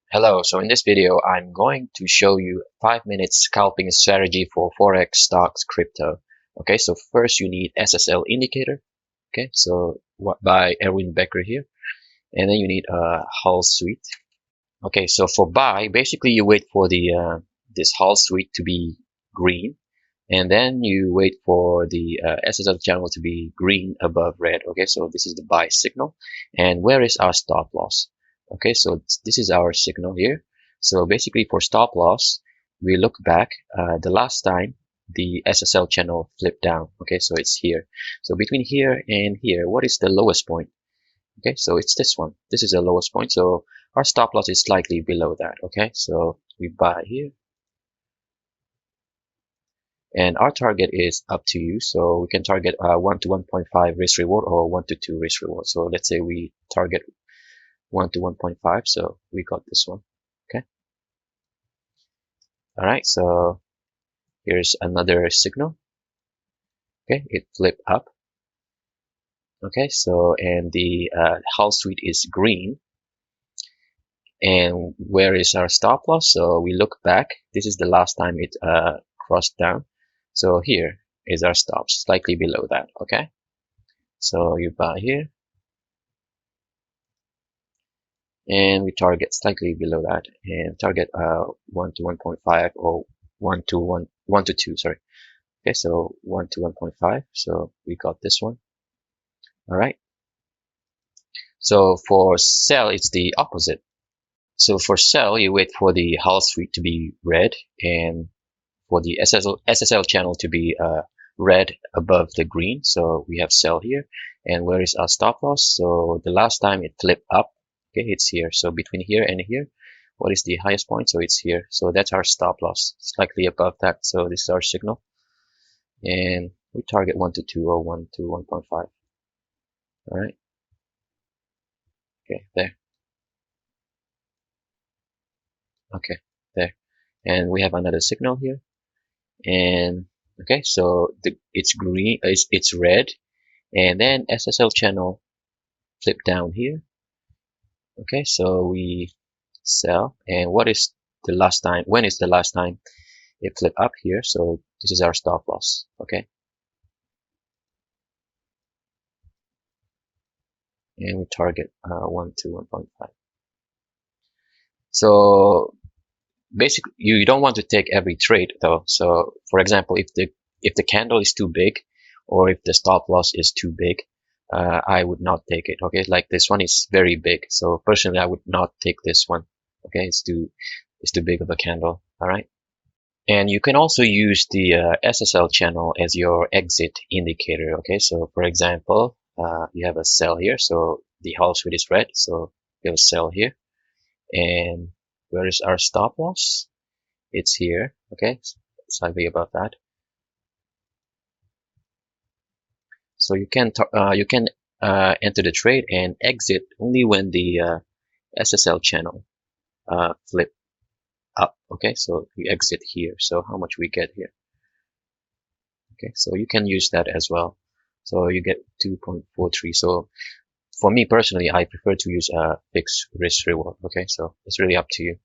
Hello, so in this video, I'm going to show you 5-minute scalping strategy for forex, stocks, crypto. Okay, so first you need SSL indicator. Okay, so by Erwin Becker here, and then you need a Hull Suite. Okay, so for buy, basically you wait for the this Hull Suite to be green, and then you wait for the SSL channel to be green above red. Okay, so this is the buy signal, and where is our stop loss? Okay, so this is our signal here. So basically for stop loss, we look back the last time the SSL channel flipped down. Okay, so it's here. So between here and here, what is the lowest point? Okay, so it's this one. This is the lowest point. So our stop loss is slightly below that. Okay, so we buy here. And our target is up to you. So we can target 1 to 1.5 risk reward or 1 to 2 risk reward. So let's say we target 1 to 1.5. So we got this one. Okay. All right. So here's another signal. Okay. It flipped up. Okay. So, and the Hull Suite is green. And where is our stop loss? So we look back. This is the last time it crossed down. So here is our stop, slightly below that. Okay. So you buy here. And we target slightly below that and target 1 to 1.5 or 1 to 2, sorry. Okay, so 1 to 1.5. So we got this one. All right. So for sell, it's the opposite. So for sell, you wait for the Hull Suite to be red and for the SSL channel to be red above the green. So we have sell here. And where is our stop loss? So the last time it flipped up, okay, it's here. So between here and here, what is the highest point? So it's here. So that's our stop loss, slightly above that. So this is our signal. And we target 1 to 2 or 1 to 1.5. All right. Okay, there. Okay, there. And we have another signal here. And okay, so it's green, it's red. And then SSL channel flip down here. Okay, so we sell. And what is the last time? When is the last time it flipped up here? So this is our stop loss. Okay. And we target 1 to 1.5. So basically, you don't want to take every trade though. So for example, if the candle is too big, or if the stop loss is too big, I would not take it. Okay, like this one is very big. So personally, I would not take this one. Okay, it's too big of a candle. All right. And you can also use the SSL channel as your exit indicator. Okay, so for example, you have a sell here. So the Hull Suite is red. So you'll sell here. And where is our stop loss? It's here. Okay, slightly above that. So you can enter the trade and exit only when the SSL channel flip up. Okay, so you exit here. So how much we get here? Okay, so you can use that as well. So you get 2.43. So for me personally, I prefer to use a fixed risk reward. Okay, so it's really up to you.